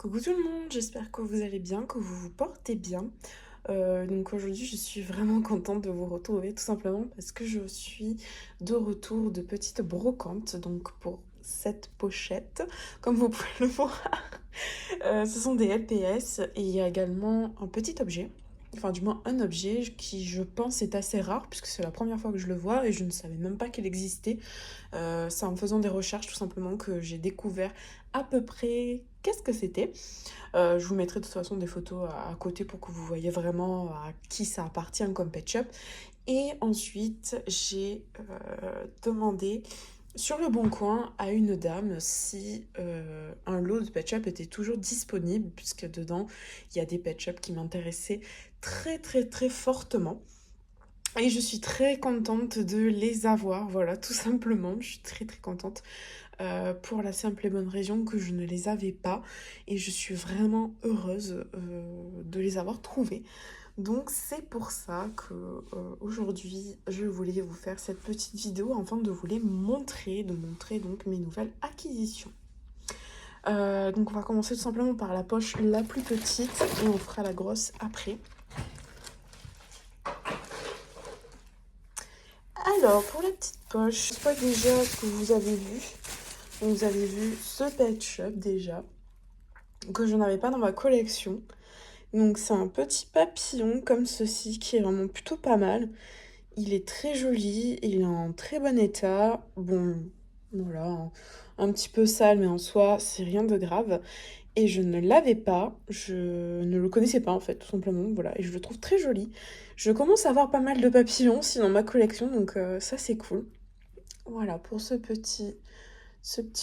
Coucou tout le monde, j'espère que vous allez bien, que vous vous portez bien. Donc aujourd'hui, je suis vraiment contente de vous retrouver tout simplement parce que je suis de retour de petite brocante. Donc pour cette pochette, comme vous pouvez le voir, ce sont des LPS et il y a également un petit objet. Enfin, du moins un objet qui, je pense, est assez rare puisque c'est la première fois que je le vois et je ne savais même pas qu'il existait. C'est en faisant des recherches tout simplement que j'ai découvert à peu près qu'est-ce que c'était. Je vous mettrai de toute façon des photos à côté pour que vous voyez vraiment à qui ça appartient comme pet shop. Et ensuite, j'ai demandé sur le Bon Coin à une dame si un lot de pet shop était toujours disponible, puisque dedans, il y a des pet shops qui m'intéressaient très très très fortement. Et je suis très contente de les avoir, voilà, tout simplement. Je suis très très contente pour la simple et bonne raison que je ne les avais pas. Et je suis vraiment heureuse de les avoir trouvés. Donc c'est pour ça que aujourd'hui je voulais vous faire cette petite vidéo afin de vous les montrer, de montrer donc mes nouvelles acquisitions. Donc on va commencer tout simplement par la poche la plus petite et on fera la grosse après. Alors pour la petite poche, je sais pas déjà ce que vous avez vu. Vous avez vu ce pet shop déjà, que je n'avais pas dans ma collection. Donc c'est un petit papillon comme ceci qui est vraiment plutôt pas mal. Il est très joli, il est en très bon état. Bon, voilà, un petit peu sale, mais en soi, c'est rien de grave. Et je ne l'avais pas, je ne le connaissais pas en fait, tout simplement, voilà. Et je le trouve très joli. Je commence à avoir pas mal de papillons aussi dans ma collection, donc ça c'est cool. Voilà pour ce petit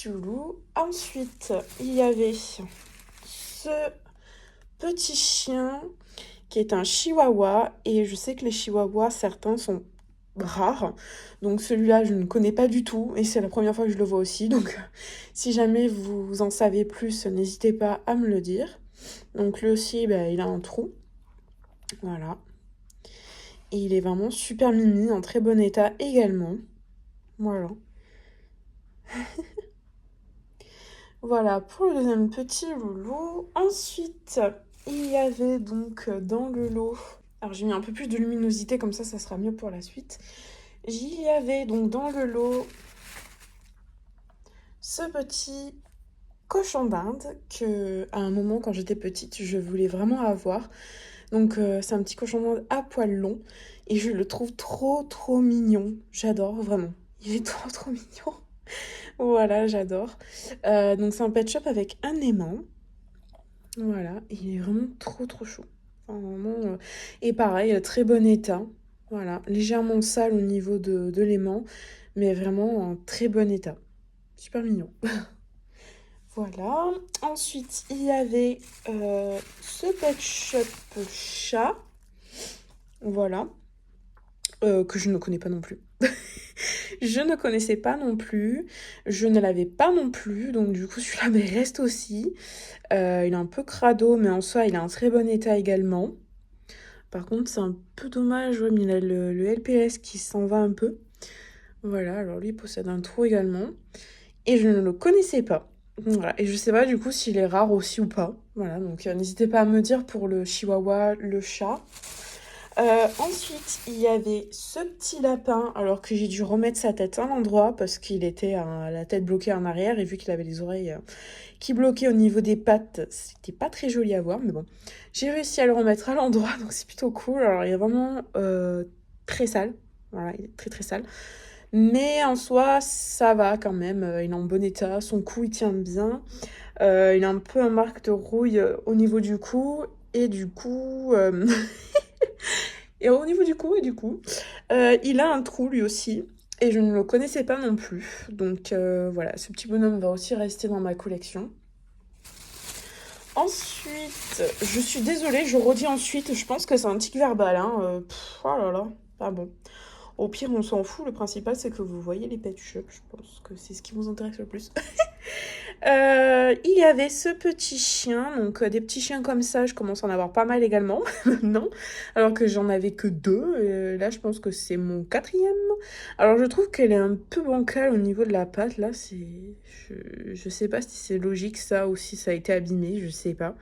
loulou. Ensuite, il y avait ce petit chien qui est un chihuahua. Et je sais que les chihuahuas, certains sont rares. Donc celui-là, je ne connais pas du tout. Et c'est la première fois que je le vois aussi. Donc si jamais vous en savez plus, n'hésitez pas à me le dire. Donc lui aussi, bah, il a un trou. Voilà. Et il est vraiment super mimi, en très bon état également. Voilà. Voilà pour le deuxième petit loulou. Ensuite, il y avait donc dans le lot... Alors j'ai mis un peu plus de luminosité, comme ça sera mieux pour la suite. Il y avait donc dans le lot ce petit cochon d'Inde que, à un moment quand j'étais petite, je voulais vraiment avoir. Donc c'est un petit cochon d'Inde à poils longs et je le trouve trop trop mignon. J'adore vraiment. Il est trop trop mignon. Voilà, j'adore. Donc c'est un pet shop avec un aimant. Voilà, il est vraiment trop trop chou. Enfin, vraiment, et pareil, très bon état. Voilà, légèrement sale au niveau de l'aimant, mais vraiment en très bon état. Super mignon. Voilà. Ensuite, il y avait ce pet shop chat. Voilà. Que je ne connais pas non plus. Je ne connaissais pas non plus. Je ne l'avais pas non plus. Donc du coup, celui-là me reste aussi. Il est un peu crado, mais en soi, il est en très bon état également. Par contre, c'est un peu dommage, ouais, mais il a le LPS qui s'en va un peu. Voilà, alors lui, il possède un trou également. Et je ne le connaissais pas. Voilà, et je sais pas du coup s'il est rare aussi ou pas. Voilà, donc n'hésitez pas à me dire pour le chihuahua, le chat. Ensuite, il y avait ce petit lapin, alors que j'ai dû remettre sa tête à l'endroit parce qu'il était à la tête bloquée en arrière et vu qu'il avait les oreilles qui bloquaient au niveau des pattes, c'était pas très joli à voir, mais bon. J'ai réussi à le remettre à l'endroit, donc c'est plutôt cool. Alors, il est vraiment très sale. Voilà, il est très très sale. Mais en soi, ça va quand même. Il est en bon état. Son cou, il tient bien. Il a un peu un marque de rouille au niveau du cou. Et du coup... et au niveau du cou, il a un trou lui aussi. Et je ne le connaissais pas non plus. Donc voilà, ce petit bonhomme va aussi rester dans ma collection. Ensuite, je suis désolée, je redis ensuite, je pense que c'est un tic verbal. Hein. Oh là là, pas bon. Au pire, on s'en fout. Le principal, c'est que vous voyez les pet shops. Je pense que c'est ce qui vous intéresse le plus. Il y avait ce petit chien, donc des petits chiens comme ça, je commence à en avoir pas mal également maintenant, alors que j'en avais que 2. Là, je pense que c'est mon 4e. Alors, je trouve qu'elle est un peu bancale au niveau de la patte. Là, je sais pas si c'est logique ça ou si ça a été abîmé, je sais pas.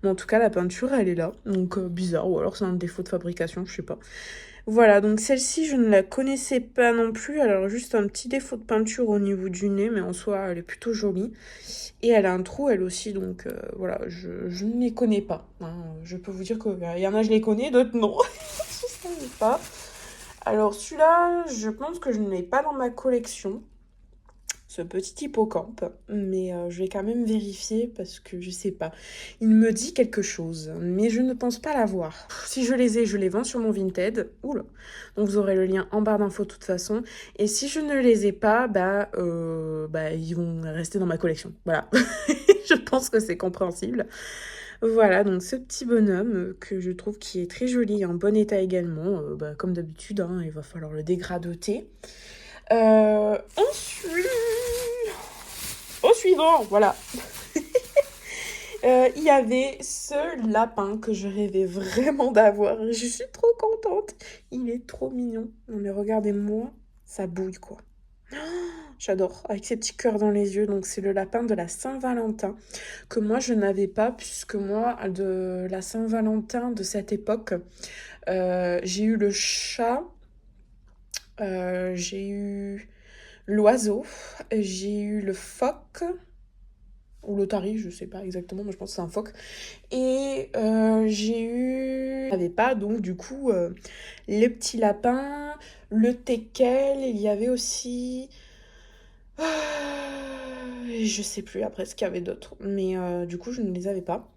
Mais en tout cas, la peinture, elle est là. Donc, bizarre, ou alors c'est un défaut de fabrication, je sais pas. Voilà, donc celle-ci, je ne la connaissais pas non plus. Alors, juste un petit défaut de peinture au niveau du nez, mais en soi, elle est plutôt jolie. Et elle a un trou, elle aussi, donc voilà, je ne les connais pas, hein. Je peux vous dire qu'il y en a, je les connais, d'autres non. Je ne savais pas. Alors, celui-là, je pense que je ne l'ai pas dans ma collection, ce petit hippocampe, mais je vais quand même vérifier parce que je sais pas. Il me dit quelque chose, mais je ne pense pas l'avoir. Si je les ai, je les vends sur mon Vinted. Oula. Donc vous aurez le lien en barre d'infos de toute façon. Et si je ne les ai pas, ils vont rester dans ma collection. Voilà. Je pense que c'est compréhensible. Voilà, donc ce petit bonhomme que je trouve qui est très joli, en bon état également, comme d'habitude, hein, il va falloir le dégradoter. Ensuite, au suivant, voilà. Il y avait ce lapin que je rêvais vraiment d'avoir. Je suis trop contente. Il est trop mignon. Non mais regardez-moi, ça bouille quoi. J'adore, avec ses petits cœurs dans les yeux. Donc c'est le lapin de la Saint-Valentin que moi je n'avais pas puisque moi de la Saint-Valentin de cette époque, j'ai eu le chat, j'ai eu l'oiseau, j'ai eu le phoque ou l'otarie, je sais pas exactement, mais je pense que c'est un phoque. Et j'ai eu... Je n'avais pas, donc du coup, les petits lapins, le teckel, il y avait aussi... je sais plus après ce qu'il y avait d'autre, mais du coup, je ne les avais pas.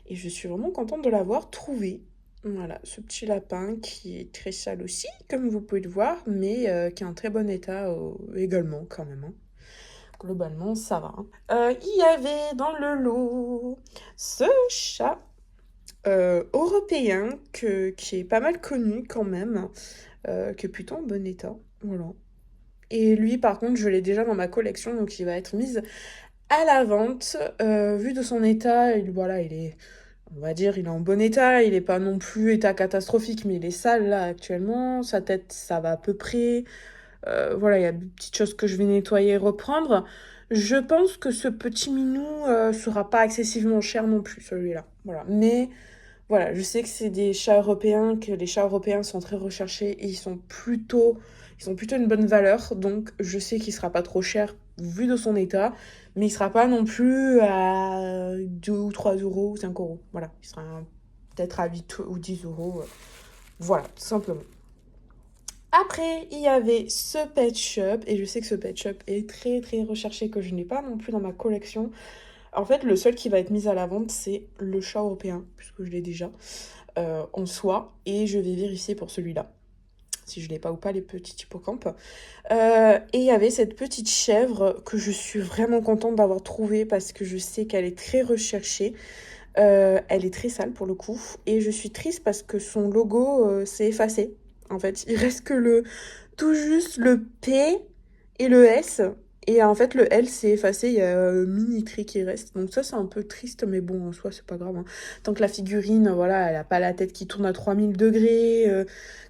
Et je suis vraiment contente de l'avoir trouvé. Voilà, ce petit lapin qui est très sale aussi, comme vous pouvez le voir, mais qui est en très bon état également quand même, hein. Globalement, ça va, hein. Il y avait dans le lot ce chat européen qui est pas mal connu quand même, qui est plutôt en bon état. Voilà. Et lui, par contre, je l'ai déjà dans ma collection, donc il va être mis à la vente. Vu de son état, voilà, il est, on va dire, il est en bon état. Il n'est pas non plus état catastrophique, mais il est sale là actuellement. Sa tête, ça va à peu près. Voilà, il y a des petites choses que je vais nettoyer et reprendre. Je pense que ce petit minou sera pas excessivement cher non plus, celui-là. Voilà. Mais voilà, je sais que c'est des chats européens, que les chats européens sont très recherchés et ils ont plutôt une bonne valeur. Donc je sais qu'il sera pas trop cher vu de son état, mais il sera pas non plus à 2 ou 3 euros ou 5 euros. Voilà, il sera peut-être à 8 ou 10 euros. Voilà, tout simplement. Après, il y avait ce pet shop, et je sais que ce pet shop est très très recherché, que je n'ai pas non plus dans ma collection. En fait, le seul qui va être mis à la vente, c'est le chat européen, puisque je l'ai déjà, en soi, et je vais vérifier pour celui-là, si je l'ai pas ou pas, les petits hippocampes. Et il y avait cette petite chèvre que je suis vraiment contente d'avoir trouvée, parce que je sais qu'elle est très recherchée. Elle est très sale pour le coup, et je suis triste parce que son logo s'est effacé. En fait, il reste que tout juste le P et le S. Et en fait, le L s'est effacé, il y a un mini tri qui reste. Donc ça, c'est un peu triste, mais bon, en soi, c'est pas grave, hein. Tant que la figurine, voilà, elle a pas la tête qui tourne à 3000 degrés,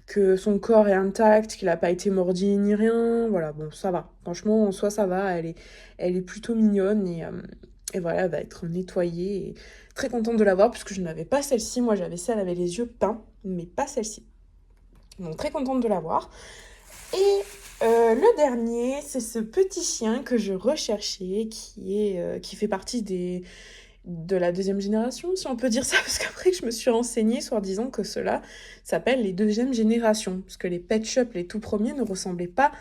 que son corps est intact, qu'il a pas été mordi ni rien, voilà, bon, ça va. Franchement, en soi, ça va, elle est plutôt mignonne, et voilà, elle va être nettoyée. Et très contente de l'avoir, puisque je n'avais pas celle-ci. Moi, j'avais celle avec les yeux peints, mais pas celle-ci. Donc très contente de l'avoir. Et le dernier, c'est ce petit chien que je recherchais, qui fait partie de la deuxième génération, si on peut dire ça, parce qu'après je me suis renseignée sur disant que cela s'appelle les deuxième générations, parce que les pet shops, les tout premiers, ne ressemblaient pas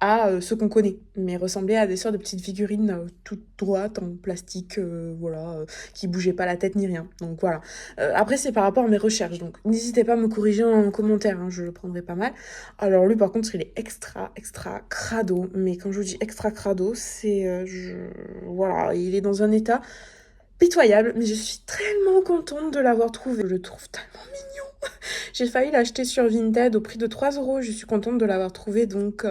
à ce qu'on connaît, mais ressemblait à des sortes de petites figurines toutes droites en plastique, voilà, qui bougeaient pas la tête ni rien. Donc voilà. Après, c'est par rapport à mes recherches, donc n'hésitez pas à me corriger en commentaire, hein, je le prendrai pas mal. Alors lui, par contre, il est extra crado, mais quand je vous dis extra crado, c'est, voilà, il est dans un état pitoyable, mais je suis tellement contente de l'avoir trouvé. Je le trouve tellement mignon. J'ai failli l'acheter sur Vinted au prix de 3 euros. Je suis contente de l'avoir trouvé donc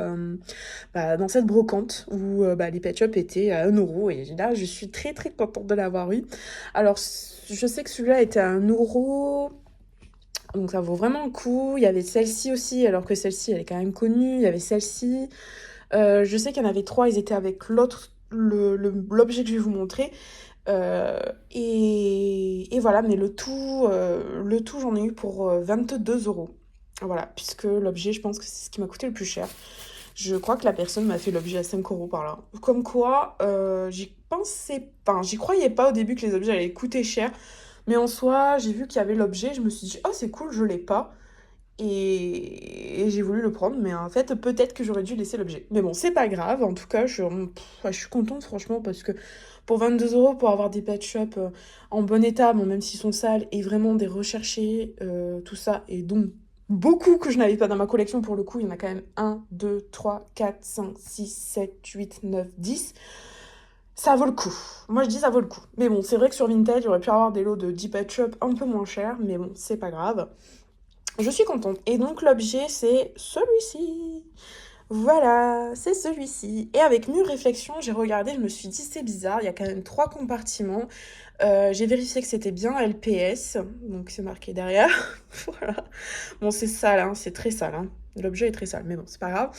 dans cette brocante où les Pet Shop étaient à 1 euro. Et là, je suis très très contente de l'avoir eu. Alors, je sais que celui-là était à 1 euro. Donc ça vaut vraiment le coup. Il y avait celle-ci aussi, alors que celle-ci, elle est quand même connue. Il y avait celle-ci. Je sais qu'il y en avait 3, ils étaient avec l'autre, l'objet que je vais vous montrer. Et voilà, mais le tout j'en ai eu pour 22 euros. Voilà, puisque l'objet, je pense que c'est ce qui m'a coûté le plus cher. Je crois que la personne m'a fait l'objet à 5 euros par là. Comme quoi, j'y croyais pas au début que les objets allaient coûter cher. Mais en soi, j'ai vu qu'il y avait l'objet, je me suis dit, oh c'est cool, je l'ai pas. Et j'ai voulu le prendre, mais en fait, peut-être que j'aurais dû laisser l'objet. Mais bon, c'est pas grave, en tout cas, je suis contente, franchement, parce que pour 22 euros, pour avoir des pet shops en bon état, bon, même s'ils sont sales, et vraiment des recherchés, tout ça, et donc beaucoup que je n'avais pas dans ma collection, pour le coup, il y en a quand même 1, 2, 3, 4, 5, 6, 7, 8, 9, 10. Ça vaut le coup. Moi, je dis ça vaut le coup. Mais bon, c'est vrai que sur Vinted, j'aurais pu avoir des lots de 10 pet shops un peu moins chers, mais bon, c'est pas grave. Je suis contente. Et donc l'objet, c'est celui-ci. Voilà, c'est celui-ci. Et avec mûre réflexion, j'ai regardé, je me suis dit, c'est bizarre, il y a quand même 3 compartiments. J'ai vérifié que c'était bien LPS, donc c'est marqué derrière. Voilà. Bon, c'est sale, hein, c'est très sale, hein. L'objet est très sale, mais bon, c'est pas grave.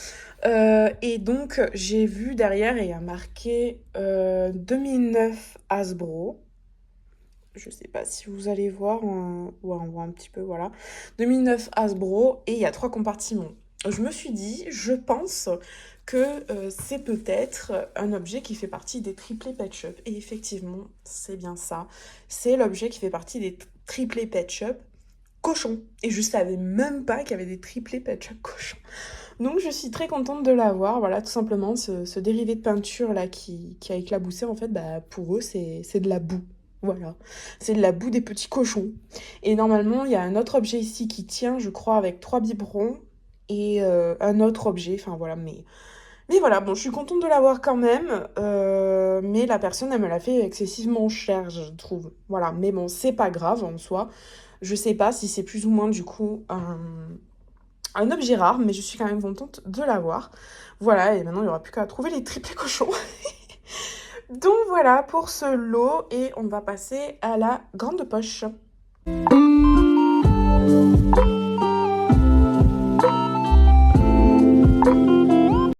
Et donc, j'ai vu derrière, et il y a marqué 2009 Hasbro. Je sais pas si vous allez voir, ouais, on voit un petit peu, voilà. 2009 Hasbro, et il y a 3 compartiments. Je me suis dit, je pense que c'est peut-être un objet qui fait partie des triplés Pet Shop. Et effectivement, c'est bien ça. C'est l'objet qui fait partie des triplés Pet Shop cochon. Et je savais même pas qu'il y avait des triplés Pet Shop cochon. Donc je suis très contente de l'avoir. Voilà, tout simplement, ce dérivé de peinture là qui a éclaboussé, en fait, pour eux, c'est de la boue. Voilà, c'est de la boue des petits cochons. Et normalement, il y a un autre objet ici qui tient, je crois, avec 3 biberons et un autre objet. Enfin voilà, mais voilà, bon, je suis contente de l'avoir quand même. Mais la personne, elle me l'a fait excessivement cher, je trouve. Voilà, mais bon, c'est pas grave en soi. Je sais pas si c'est plus ou moins du coup un objet rare, mais je suis quand même contente de l'avoir. Voilà, et maintenant il n'y aura plus qu'à trouver les triplés cochons. Donc voilà pour ce lot, et on va passer à la grande poche.